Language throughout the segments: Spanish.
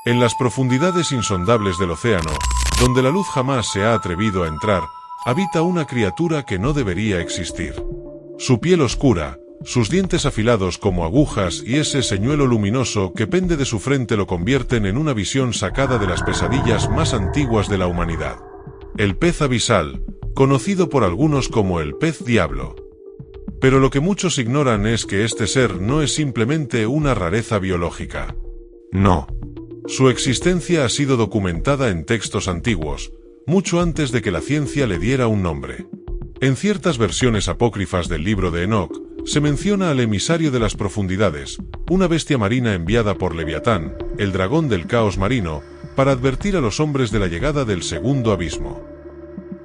En las profundidades insondables del océano, donde la luz jamás se ha atrevido a entrar, habita una criatura que no debería existir. Su piel oscura, sus dientes afilados como agujas y ese señuelo luminoso que pende de su frente lo convierten en una visión sacada de las pesadillas más antiguas de la humanidad. El pez abisal, conocido por algunos como el pez diablo. Pero lo que muchos ignoran es que este ser no es simplemente una rareza biológica. No. Su existencia ha sido documentada en textos antiguos, mucho antes de que la ciencia le diera un nombre. En ciertas versiones apócrifas del libro de Enoc, se menciona al emisario de las profundidades, una bestia marina enviada por Leviatán, el dragón del caos marino, para advertir a los hombres de la llegada del segundo abismo.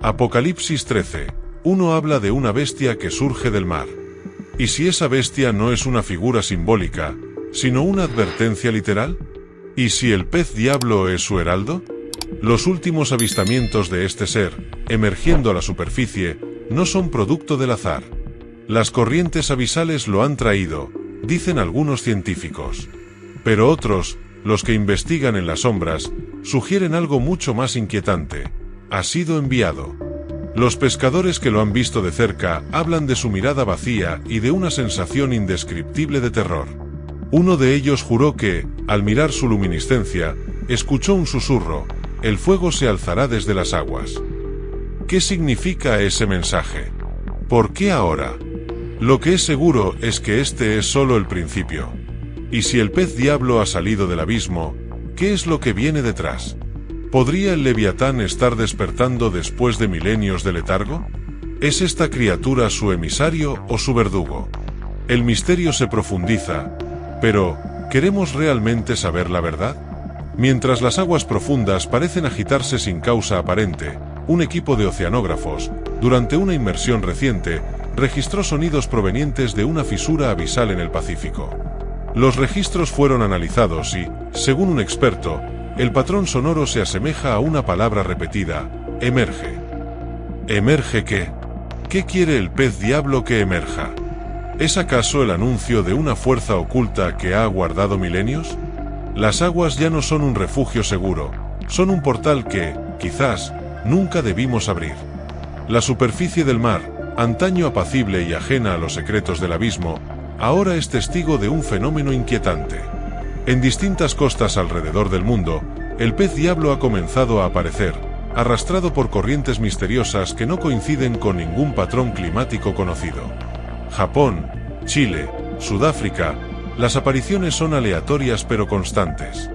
Apocalipsis 13:1 habla de una bestia que surge del mar. ¿Y si esa bestia no es una figura simbólica, sino una advertencia literal? ¿Y si el pez diablo es su heraldo? Los últimos avistamientos de este ser, emergiendo a la superficie, no son producto del azar. Las corrientes abisales lo han traído, dicen algunos científicos. Pero otros, los que investigan en las sombras, sugieren algo mucho más inquietante. Ha sido enviado. Los pescadores que lo han visto de cerca hablan de su mirada vacía y de una sensación indescriptible de terror. Uno de ellos juró que, al mirar su luminiscencia, escuchó un susurro: el fuego se alzará desde las aguas. ¿Qué significa ese mensaje? ¿Por qué ahora? Lo que es seguro es que este es solo el principio. Y si el pez diablo ha salido del abismo, ¿qué es lo que viene detrás? ¿Podría el Leviatán estar despertando después de milenios de letargo? ¿Es esta criatura su emisario o su verdugo? El misterio se profundiza, pero ¿queremos realmente saber la verdad? Mientras las aguas profundas parecen agitarse sin causa aparente, un equipo de oceanógrafos, durante una inmersión reciente, registró sonidos provenientes de una fisura abisal en el Pacífico. Los registros fueron analizados y, según un experto, el patrón sonoro se asemeja a una palabra repetida: emerge. ¿Emerge qué? ¿Qué quiere el pez diablo que emerja? ¿Es acaso el anuncio de una fuerza oculta que ha aguardado milenios? Las aguas ya no son un refugio seguro, son un portal que, quizás, nunca debimos abrir. La superficie del mar, antaño apacible y ajena a los secretos del abismo, ahora es testigo de un fenómeno inquietante. En distintas costas alrededor del mundo, el pez diablo ha comenzado a aparecer, arrastrado por corrientes misteriosas que no coinciden con ningún patrón climático conocido. Japón, Chile, Sudáfrica, las apariciones son aleatorias pero constantes.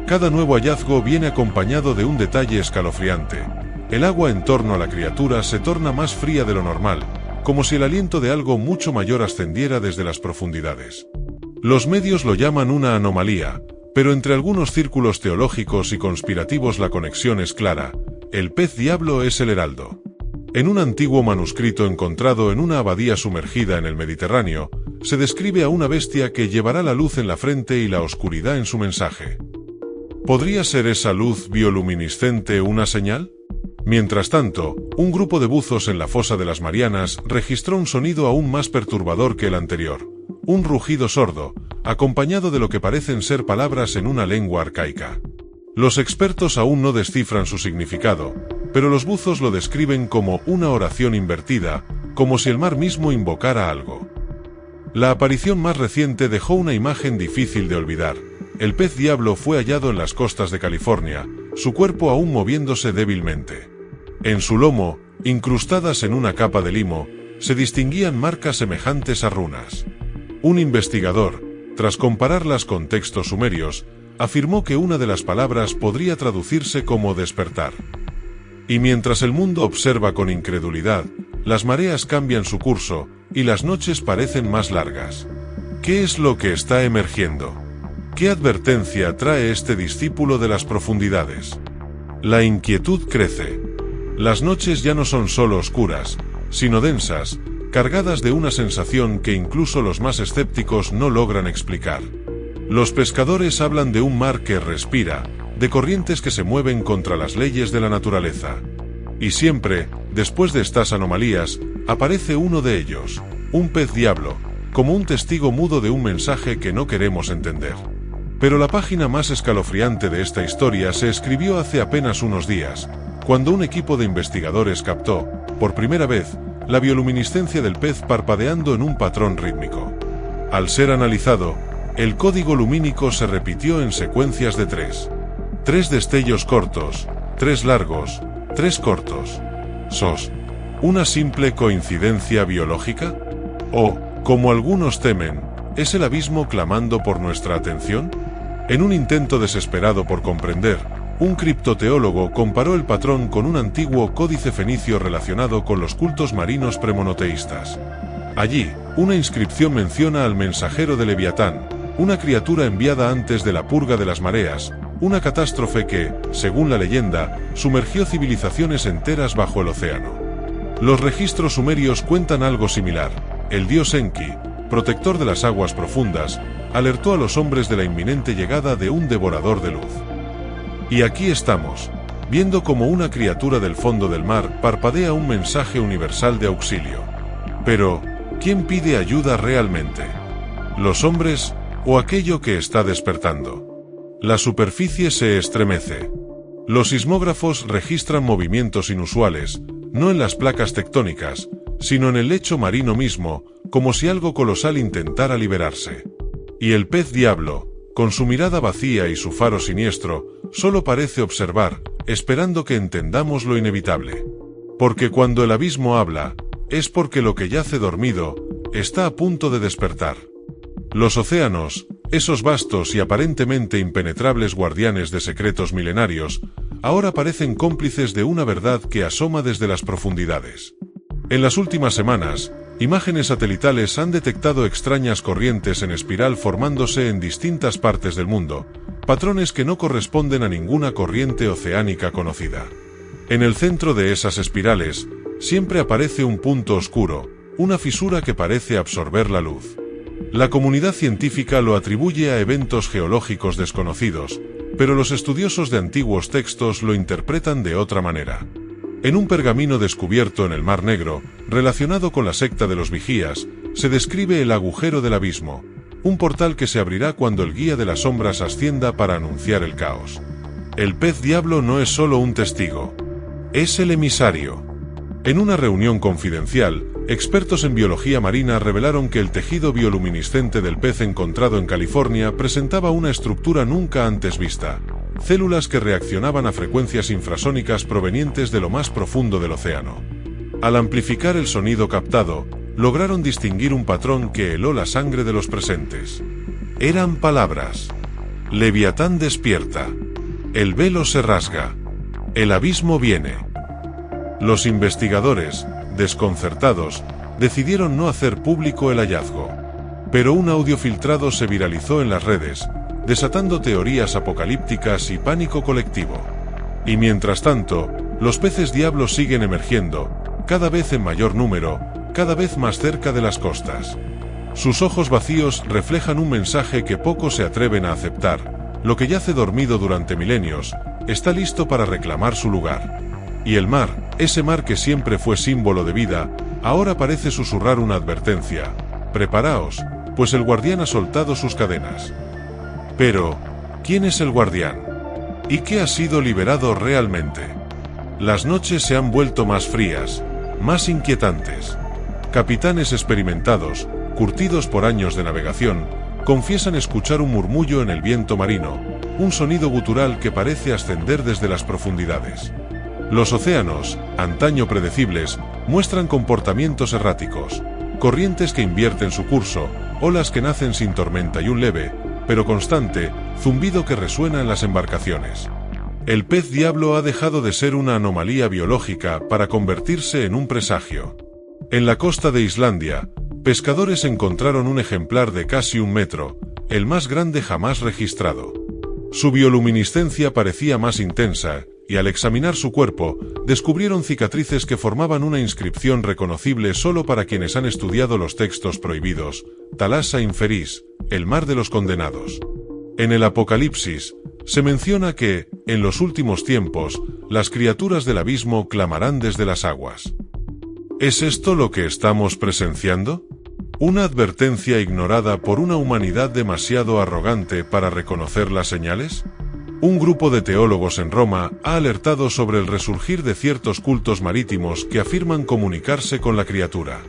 Cada nuevo hallazgo viene acompañado de un detalle escalofriante. El agua en torno a la criatura se torna más fría de lo normal, como si el aliento de algo mucho mayor ascendiera desde las profundidades. Los medios lo llaman una anomalía, pero entre algunos círculos teológicos y conspirativos la conexión es clara: el pez diablo es el heraldo. En un antiguo manuscrito encontrado en una abadía sumergida en el Mediterráneo, se describe a una bestia que llevará la luz en la frente y la oscuridad en su mensaje. ¿Podría ser esa luz bioluminiscente una señal? Mientras tanto, un grupo de buzos en la fosa de las Marianas registró un sonido aún más perturbador que el anterior: un rugido sordo, acompañado de lo que parecen ser palabras en una lengua arcaica. Los expertos aún no descifran su significado, pero los buzos lo describen como una oración invertida, como si el mar mismo invocara algo. La aparición más reciente dejó una imagen difícil de olvidar. El pez diablo fue hallado en las costas de California, su cuerpo aún moviéndose débilmente. En su lomo, incrustadas en una capa de limo, se distinguían marcas semejantes a runas. Un investigador, tras compararlas con textos sumerios, afirmó que una de las palabras podría traducirse como despertar. Y mientras el mundo observa con incredulidad, las mareas cambian su curso, y las noches parecen más largas. ¿Qué es lo que está emergiendo? ¿Qué advertencia trae este discípulo de las profundidades? La inquietud crece. Las noches ya no son solo oscuras, sino densas, cargadas de una sensación que incluso los más escépticos no logran explicar. Los pescadores hablan de un mar que respira, de corrientes que se mueven contra las leyes de la naturaleza. Y siempre, después de estas anomalías, aparece uno de ellos, un pez diablo, como un testigo mudo de un mensaje que no queremos entender. Pero la página más escalofriante de esta historia se escribió hace apenas unos días, cuando un equipo de investigadores captó, por primera vez, la bioluminiscencia del pez parpadeando en un patrón rítmico. Al ser analizado, el código lumínico se repitió en secuencias de 3. 3 destellos cortos, 3 largos, 3 cortos. ¿Sos una simple coincidencia biológica? ¿O, como algunos temen, es el abismo clamando por nuestra atención? En un intento desesperado por comprender, un criptoteólogo comparó el patrón con un antiguo códice fenicio relacionado con los cultos marinos premonoteístas. Allí, una inscripción menciona al mensajero de Leviatán, una criatura enviada antes de la purga de las mareas, una catástrofe que, según la leyenda, sumergió civilizaciones enteras bajo el océano. Los registros sumerios cuentan algo similar. El dios Enki, protector de las aguas profundas, alertó a los hombres de la inminente llegada de un devorador de luz. Y aquí estamos, viendo como una criatura del fondo del mar parpadea un mensaje universal de auxilio. Pero, ¿quién pide ayuda realmente? ¿Los hombres o aquello que está despertando? La superficie se estremece. Los sismógrafos registran movimientos inusuales, no en las placas tectónicas, sino en el lecho marino mismo, como si algo colosal intentara liberarse. Y el pez diablo, con su mirada vacía y su faro siniestro, solo parece observar, esperando que entendamos lo inevitable. Porque cuando el abismo habla, es porque lo que yace dormido, está a punto de despertar. Los océanos, esos vastos y aparentemente impenetrables guardianes de secretos milenarios, ahora parecen cómplices de una verdad que asoma desde las profundidades. En las últimas semanas, imágenes satelitales han detectado extrañas corrientes en espiral formándose en distintas partes del mundo, patrones que no corresponden a ninguna corriente oceánica conocida. En el centro de esas espirales, siempre aparece un punto oscuro, una fisura que parece absorber la luz. La comunidad científica lo atribuye a eventos geológicos desconocidos, pero los estudiosos de antiguos textos lo interpretan de otra manera. En un pergamino descubierto en el Mar Negro, relacionado con la secta de los vigías, se describe el agujero del abismo, un portal que se abrirá cuando el guía de las sombras ascienda para anunciar el caos. El pez diablo no es solo un testigo, es el emisario. En una reunión confidencial, expertos en biología marina revelaron que el tejido bioluminiscente del pez encontrado en California presentaba una estructura nunca antes vista. Células que reaccionaban a frecuencias infrasónicas provenientes de lo más profundo del océano. Al amplificar el sonido captado, lograron distinguir un patrón que heló la sangre de los presentes. Eran palabras. Leviatán despierta. El velo se rasga. El abismo viene. Los investigadores, desconcertados, decidieron no hacer público el hallazgo. Pero un audio filtrado se viralizó en las redes, desatando teorías apocalípticas y pánico colectivo. Y mientras tanto, los peces diablos siguen emergiendo, cada vez en mayor número, cada vez más cerca de las costas. Sus ojos vacíos reflejan un mensaje que pocos se atreven a aceptar: lo que yace dormido durante milenios, está listo para reclamar su lugar. Y el mar, ese mar que siempre fue símbolo de vida, ahora parece susurrar una advertencia: preparaos, pues el guardián ha soltado sus cadenas. Pero, ¿quién es el guardián? ¿Y qué ha sido liberado realmente? Las noches se han vuelto más frías, más inquietantes. Capitanes experimentados, curtidos por años de navegación, confiesan escuchar un murmullo en el viento marino, un sonido gutural que parece ascender desde las profundidades. Los océanos, antaño predecibles, muestran comportamientos erráticos, corrientes que invierten su curso, olas que nacen sin tormenta y un leve, pero constante, zumbido que resuena en las embarcaciones. El pez diablo ha dejado de ser una anomalía biológica para convertirse en un presagio. En la costa de Islandia, pescadores encontraron un ejemplar de casi 1 metro, el más grande jamás registrado. Su bioluminiscencia parecía más intensa, y al examinar su cuerpo, descubrieron cicatrices que formaban una inscripción reconocible solo para quienes han estudiado los textos prohibidos: Thalassa Inferis, el mar de los condenados. En el Apocalipsis, se menciona que, en los últimos tiempos, las criaturas del abismo clamarán desde las aguas. ¿Es esto lo que estamos presenciando? ¿Una advertencia ignorada por una humanidad demasiado arrogante para reconocer las señales? Un grupo de teólogos en Roma ha alertado sobre el resurgir de ciertos cultos marítimos que afirman comunicarse con la criatura.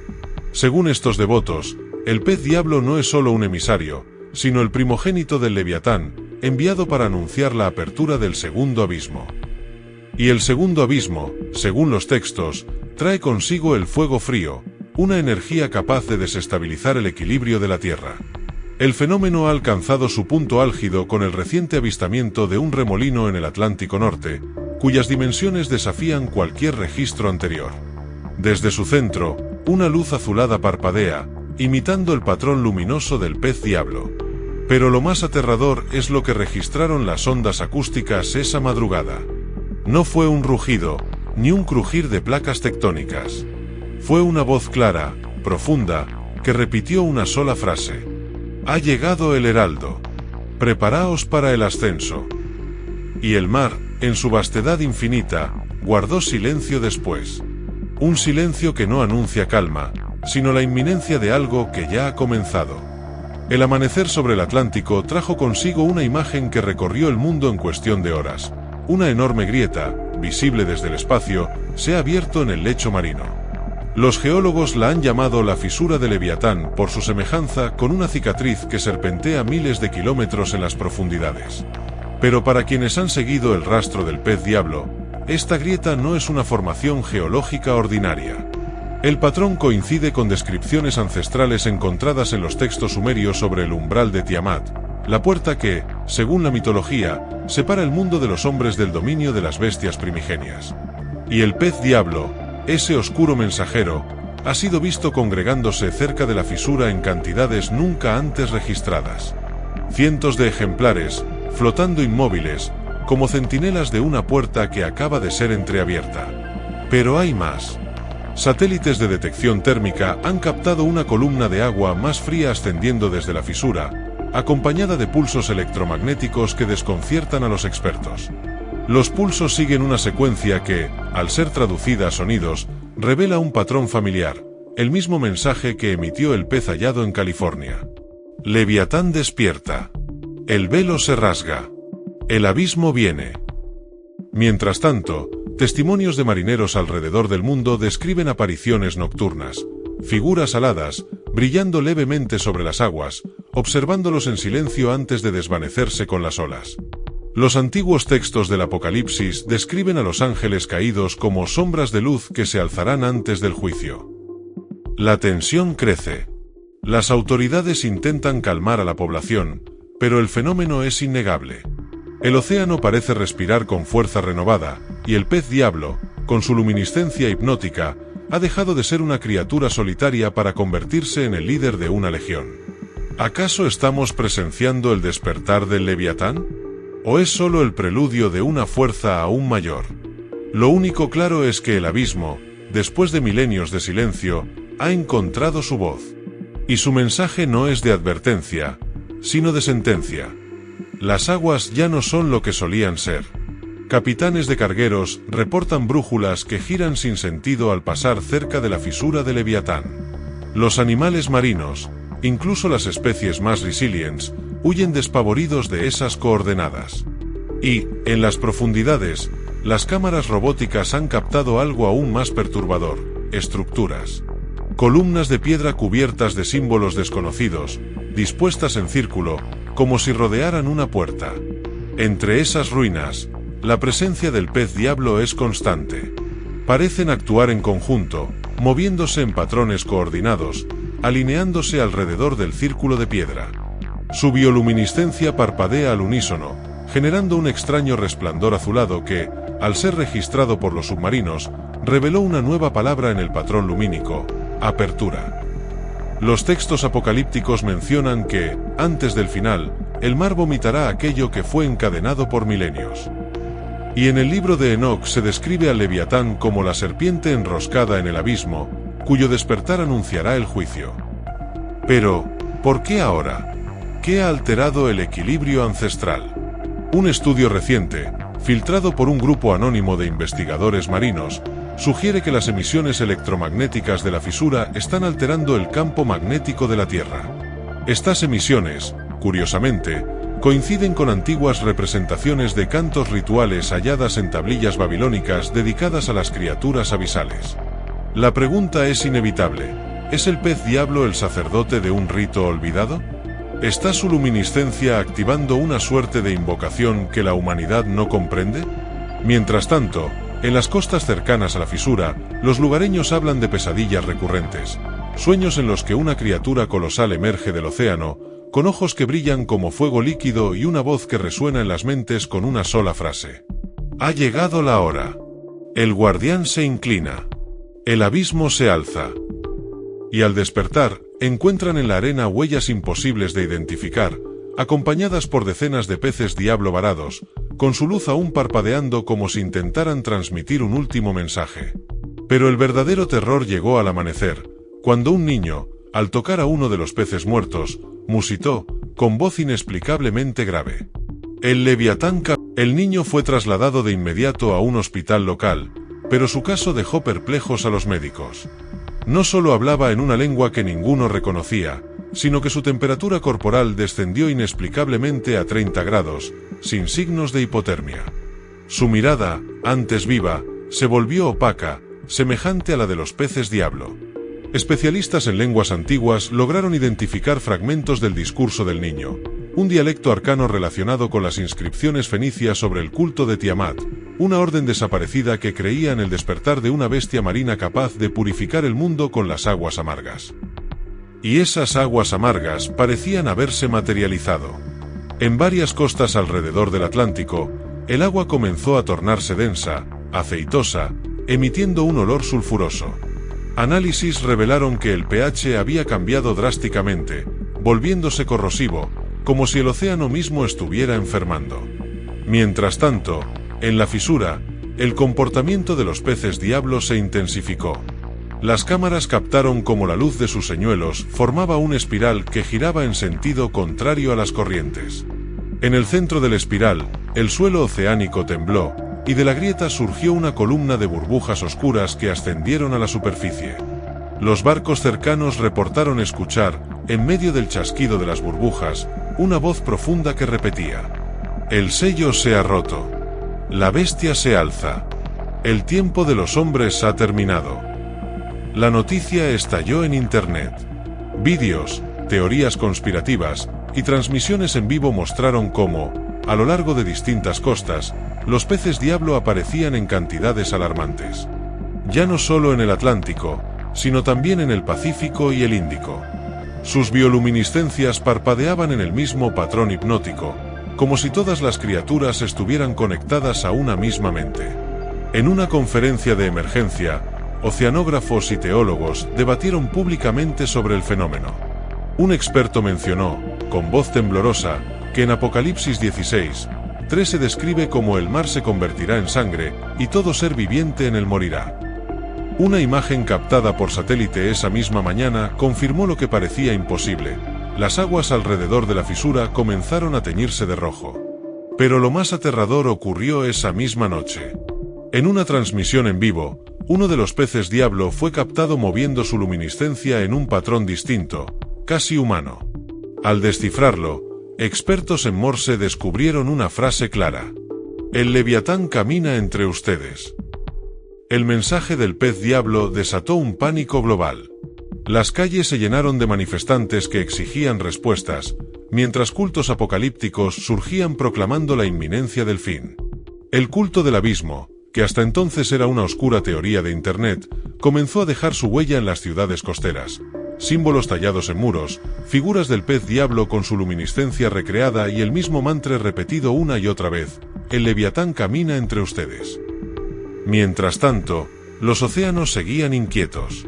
Según estos devotos, el pez diablo no es solo un emisario, sino el primogénito del Leviatán, enviado para anunciar la apertura del segundo abismo. Y el segundo abismo, según los textos, trae consigo el fuego frío, una energía capaz de desestabilizar el equilibrio de la Tierra. El fenómeno ha alcanzado su punto álgido con el reciente avistamiento de un remolino en el Atlántico Norte, cuyas dimensiones desafían cualquier registro anterior. Desde su centro, una luz azulada parpadea, imitando el patrón luminoso del pez diablo. Pero lo más aterrador es lo que registraron las ondas acústicas esa madrugada. No fue un rugido, ni un crujir de placas tectónicas. Fue una voz clara, profunda, que repitió una sola frase. Ha llegado el heraldo. Preparaos para el ascenso. Y el mar, en su vastedad infinita, guardó silencio después. Un silencio que no anuncia calma, sino la inminencia de algo que ya ha comenzado. El amanecer sobre el Atlántico trajo consigo una imagen que recorrió el mundo en cuestión de horas. Una enorme grieta, visible desde el espacio, se ha abierto en el lecho marino. Los geólogos la han llamado la fisura de Leviatán por su semejanza con una cicatriz que serpentea miles de kilómetros en las profundidades. Pero para quienes han seguido el rastro del pez diablo, esta grieta no es una formación geológica ordinaria. El patrón coincide con descripciones ancestrales encontradas en los textos sumerios sobre el umbral de Tiamat, la puerta que, según la mitología, separa el mundo de los hombres del dominio de las bestias primigenias. Y el pez diablo, ese oscuro mensajero, ha sido visto congregándose cerca de la fisura en cantidades nunca antes registradas. Cientos de ejemplares, flotando inmóviles, como centinelas de una puerta que acaba de ser entreabierta. Pero hay más. Satélites de detección térmica han captado una columna de agua más fría ascendiendo desde la fisura, acompañada de pulsos electromagnéticos que desconciertan a los expertos. Los pulsos siguen una secuencia que, al ser traducida a sonidos, revela un patrón familiar, el mismo mensaje que emitió el pez hallado en California. Leviatán despierta. El velo se rasga. El abismo viene. Mientras tanto, testimonios de marineros alrededor del mundo describen apariciones nocturnas, figuras aladas, brillando levemente sobre las aguas, observándolos en silencio antes de desvanecerse con las olas. Los antiguos textos del Apocalipsis describen a los ángeles caídos como sombras de luz que se alzarán antes del juicio. La tensión crece. Las autoridades intentan calmar a la población, pero el fenómeno es innegable. El océano parece respirar con fuerza renovada, y el pez diablo, con su luminiscencia hipnótica, ha dejado de ser una criatura solitaria para convertirse en el líder de una legión. ¿Acaso estamos presenciando el despertar del Leviatán? ¿O es solo el preludio de una fuerza aún mayor? Lo único claro es que el abismo, después de milenios de silencio, ha encontrado su voz. Y su mensaje no es de advertencia, sino de sentencia. Las aguas ya no son lo que solían ser. Capitanes de cargueros reportan brújulas que giran sin sentido al pasar cerca de la fisura de Leviatán. Los animales marinos, incluso las especies más resilientes, huyen despavoridos de esas coordenadas. Y, en las profundidades, las cámaras robóticas han captado algo aún más perturbador: estructuras. Columnas de piedra cubiertas de símbolos desconocidos, dispuestas en círculo, como si rodearan una puerta. Entre esas ruinas, la presencia del pez diablo es constante. Parecen actuar en conjunto, moviéndose en patrones coordinados, alineándose alrededor del círculo de piedra. Su bioluminiscencia parpadea al unísono, generando un extraño resplandor azulado que, al ser registrado por los submarinos, reveló una nueva palabra en el patrón lumínico: apertura. Los textos apocalípticos mencionan que, antes del final, el mar vomitará aquello que fue encadenado por milenios. Y en el libro de Enoc se describe al Leviatán como la serpiente enroscada en el abismo, cuyo despertar anunciará el juicio. Pero, ¿por qué ahora? ¿Qué ha alterado el equilibrio ancestral? Un estudio reciente, filtrado por un grupo anónimo de investigadores marinos, sugiere que las emisiones electromagnéticas de la fisura están alterando el campo magnético de la Tierra. Estas emisiones, curiosamente, coinciden con antiguas representaciones de cantos rituales halladas en tablillas babilónicas dedicadas a las criaturas abisales. La pregunta es inevitable: ¿es el pez diablo el sacerdote de un rito olvidado? ¿Está su luminiscencia activando una suerte de invocación que la humanidad no comprende? Mientras tanto, en las costas cercanas a la fisura, los lugareños hablan de pesadillas recurrentes, sueños en los que una criatura colosal emerge del océano, con ojos que brillan como fuego líquido y una voz que resuena en las mentes con una sola frase: «Ha llegado la hora». El guardián se inclina. El abismo se alza. Y al despertar, encuentran en la arena huellas imposibles de identificar, acompañadas por decenas de peces diablo varados, con su luz aún parpadeando como si intentaran transmitir un último mensaje. Pero el verdadero terror llegó al amanecer, cuando un niño, al tocar a uno de los peces muertos, musitó, con voz inexplicablemente grave: «El Leviatán». El niño fue trasladado de inmediato a un hospital local, pero su caso dejó perplejos a los médicos. No solo hablaba en una lengua que ninguno reconocía, sino que su temperatura corporal descendió inexplicablemente a 30 grados, sin signos de hipotermia. Su mirada, antes viva, se volvió opaca, semejante a la de los peces diablo. Especialistas en lenguas antiguas lograron identificar fragmentos del discurso del niño, un dialecto arcano relacionado con las inscripciones fenicias sobre el culto de Tiamat, una orden desaparecida que creía en el despertar de una bestia marina capaz de purificar el mundo con las aguas amargas. Y esas aguas amargas parecían haberse materializado. En varias costas alrededor del Atlántico, el agua comenzó a tornarse densa, aceitosa, emitiendo un olor sulfuroso. Análisis revelaron que el pH había cambiado drásticamente, volviéndose corrosivo, como si el océano mismo estuviera enfermando. Mientras tanto, en la fisura, el comportamiento de los peces diablo se intensificó. Las cámaras captaron cómo la luz de sus señuelos formaba una espiral que giraba en sentido contrario a las corrientes. En el centro de la espiral, el suelo oceánico tembló, y de la grieta surgió una columna de burbujas oscuras que ascendieron a la superficie. Los barcos cercanos reportaron escuchar, en medio del chasquido de las burbujas, una voz profunda que repetía: «El sello se ha roto. La bestia se alza. El tiempo de los hombres ha terminado». La noticia estalló en Internet. Vídeos, teorías conspirativas y transmisiones en vivo mostraron cómo, a lo largo de distintas costas, los peces diablo aparecían en cantidades alarmantes. Ya no solo en el Atlántico, sino también en el Pacífico y el Índico. Sus bioluminiscencias parpadeaban en el mismo patrón hipnótico, como si todas las criaturas estuvieran conectadas a una misma mente. En una conferencia de emergencia, oceanógrafos y teólogos debatieron públicamente sobre el fenómeno. Un experto mencionó, con voz temblorosa, que en Apocalipsis 16:3 se describe como el mar se convertirá en sangre, y todo ser viviente en él morirá. Una imagen captada por satélite esa misma mañana confirmó lo que parecía imposible: las aguas alrededor de la fisura comenzaron a teñirse de rojo. Pero lo más aterrador ocurrió esa misma noche. En una transmisión en vivo, uno de los peces diablo fue captado moviendo su luminiscencia en un patrón distinto, casi humano. Al descifrarlo, expertos en Morse descubrieron una frase clara: «El Leviatán camina entre ustedes». El mensaje del pez diablo desató un pánico global. Las calles se llenaron de manifestantes que exigían respuestas, mientras cultos apocalípticos surgían proclamando la inminencia del fin. El culto del abismo, que hasta entonces era una oscura teoría de Internet, comenzó a dejar su huella en las ciudades costeras. Símbolos tallados en muros, figuras del pez diablo con su luminiscencia recreada y el mismo mantra repetido una y otra vez: «El Leviatán camina entre ustedes». Mientras tanto, los océanos seguían inquietos.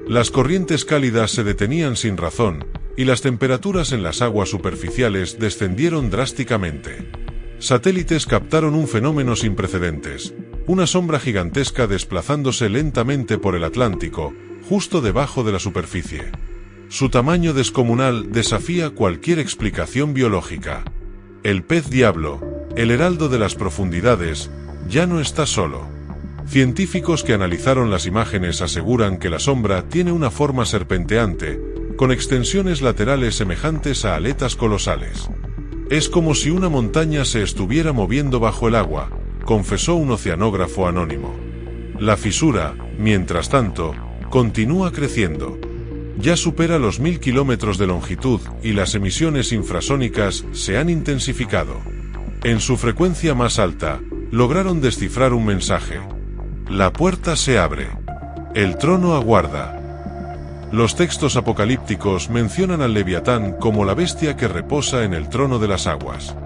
Las corrientes cálidas se detenían sin razón, y las temperaturas en las aguas superficiales descendieron drásticamente. Satélites captaron un fenómeno sin precedentes: una sombra gigantesca desplazándose lentamente por el Atlántico, justo debajo de la superficie. Su tamaño descomunal desafía cualquier explicación biológica. El pez diablo, el heraldo de las profundidades, ya no está solo. Científicos que analizaron las imágenes aseguran que la sombra tiene una forma serpenteante, con extensiones laterales semejantes a aletas colosales. Es como si una montaña se estuviera moviendo bajo el agua, confesó un oceanógrafo anónimo. La fisura, mientras tanto, continúa creciendo. Ya supera los 1000 kilómetros de longitud y las emisiones infrasónicas se han intensificado. En su frecuencia más alta, lograron descifrar un mensaje. La puerta se abre. El trono aguarda. Los textos apocalípticos mencionan al Leviatán como la bestia que reposa en el trono de las aguas.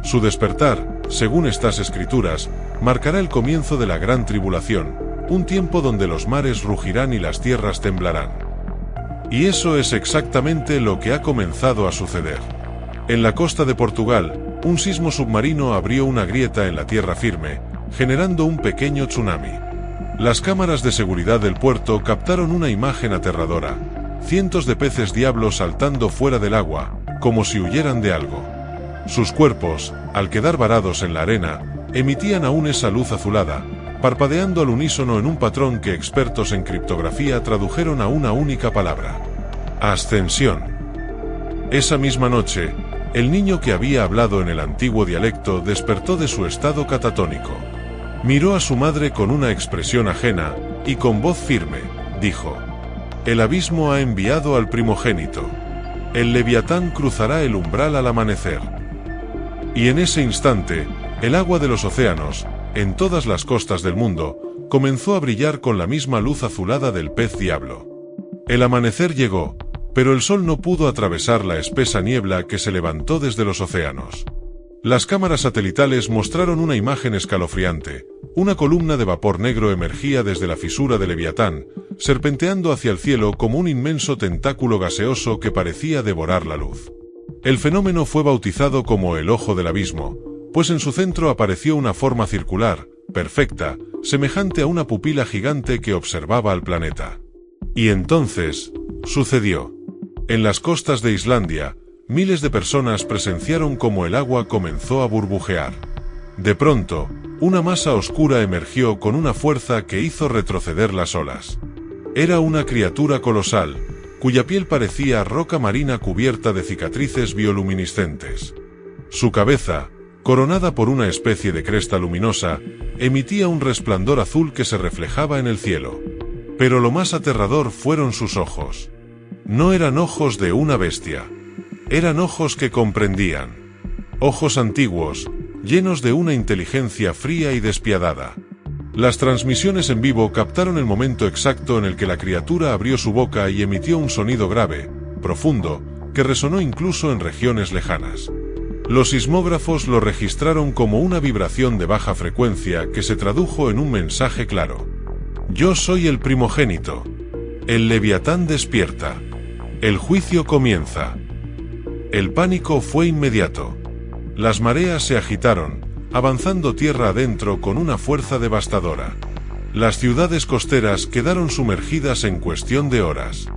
Su despertar, según estas escrituras, marcará el comienzo de la gran tribulación, un tiempo donde los mares rugirán y las tierras temblarán. Y eso es exactamente lo que ha comenzado a suceder. En la costa de Portugal, un sismo submarino abrió una grieta en la tierra firme, generando un pequeño tsunami. Las cámaras de seguridad del puerto captaron una imagen aterradora: cientos de peces diablo saltando fuera del agua, como si huyeran de algo. Sus cuerpos, al quedar varados en la arena, emitían aún esa luz azulada, parpadeando al unísono en un patrón que expertos en criptografía tradujeron a una única palabra: ascensión. Esa misma noche, el niño que había hablado en el antiguo dialecto despertó de su estado catatónico. Miró a su madre con una expresión ajena, y con voz firme, dijo: el abismo ha enviado al primogénito. El Leviatán cruzará el umbral al amanecer. Y en ese instante, el agua de los océanos, en todas las costas del mundo, comenzó a brillar con la misma luz azulada del pez diablo. El amanecer llegó, pero el sol no pudo atravesar la espesa niebla que se levantó desde los océanos. Las cámaras satelitales mostraron una imagen escalofriante. Una columna de vapor negro emergía desde la fisura de Leviatán, serpenteando hacia el cielo como un inmenso tentáculo gaseoso que parecía devorar la luz. El fenómeno fue bautizado como el Ojo del Abismo, pues en su centro apareció una forma circular, perfecta, semejante a una pupila gigante que observaba al planeta. Y entonces, sucedió. En las costas de Islandia, miles de personas presenciaron cómo el agua comenzó a burbujear. De pronto, una masa oscura emergió con una fuerza que hizo retroceder las olas. Era una criatura colosal, cuya piel parecía roca marina cubierta de cicatrices bioluminiscentes. Su cabeza, coronada por una especie de cresta luminosa, emitía un resplandor azul que se reflejaba en el cielo. Pero lo más aterrador fueron sus ojos. No eran ojos de una bestia. Eran ojos que comprendían. Ojos antiguos, llenos de una inteligencia fría y despiadada. Las transmisiones en vivo captaron el momento exacto en el que la criatura abrió su boca y emitió un sonido grave, profundo, que resonó incluso en regiones lejanas. Los sismógrafos lo registraron como una vibración de baja frecuencia que se tradujo en un mensaje claro: yo soy el primogénito. El Leviatán despierta. El juicio comienza. El pánico fue inmediato. Las mareas se agitaron, avanzando tierra adentro con una fuerza devastadora. Las ciudades costeras quedaron sumergidas en cuestión de horas.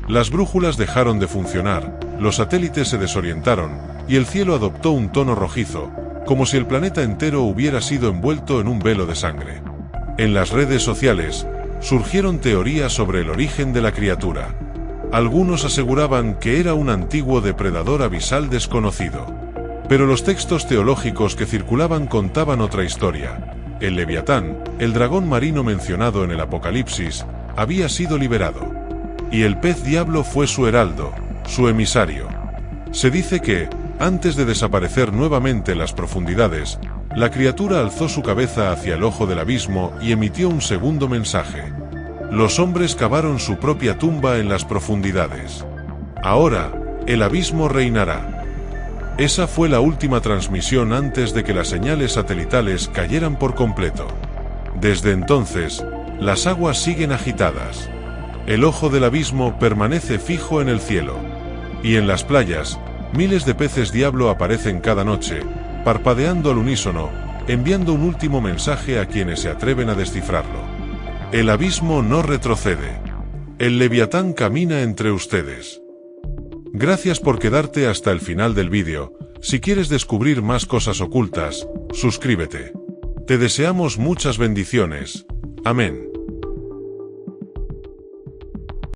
Las brújulas dejaron de funcionar, los satélites se desorientaron, y el cielo adoptó un tono rojizo, como si el planeta entero hubiera sido envuelto en un velo de sangre. En las redes sociales, surgieron teorías sobre el origen de la criatura. Algunos aseguraban que era un antiguo depredador abisal desconocido. Pero los textos teológicos que circulaban contaban otra historia. El Leviatán, el dragón marino mencionado en el Apocalipsis, había sido liberado. Y el pez diablo fue su heraldo, su emisario. Se dice que, antes de desaparecer nuevamente en las profundidades, la criatura alzó su cabeza hacia el ojo del abismo y emitió un segundo mensaje. Los hombres cavaron su propia tumba en las profundidades. Ahora, el abismo reinará. Esa fue la última transmisión antes de que las señales satelitales cayeran por completo. Desde entonces, las aguas siguen agitadas. El ojo del abismo permanece fijo en el cielo. Y en las playas, miles de peces diablo aparecen cada noche, parpadeando al unísono, enviando un último mensaje a quienes se atreven a descifrarlo. El abismo no retrocede. El Leviatán camina entre ustedes. Gracias por quedarte hasta el final del vídeo. Si quieres descubrir más cosas ocultas, suscríbete. Te deseamos muchas bendiciones. Amén.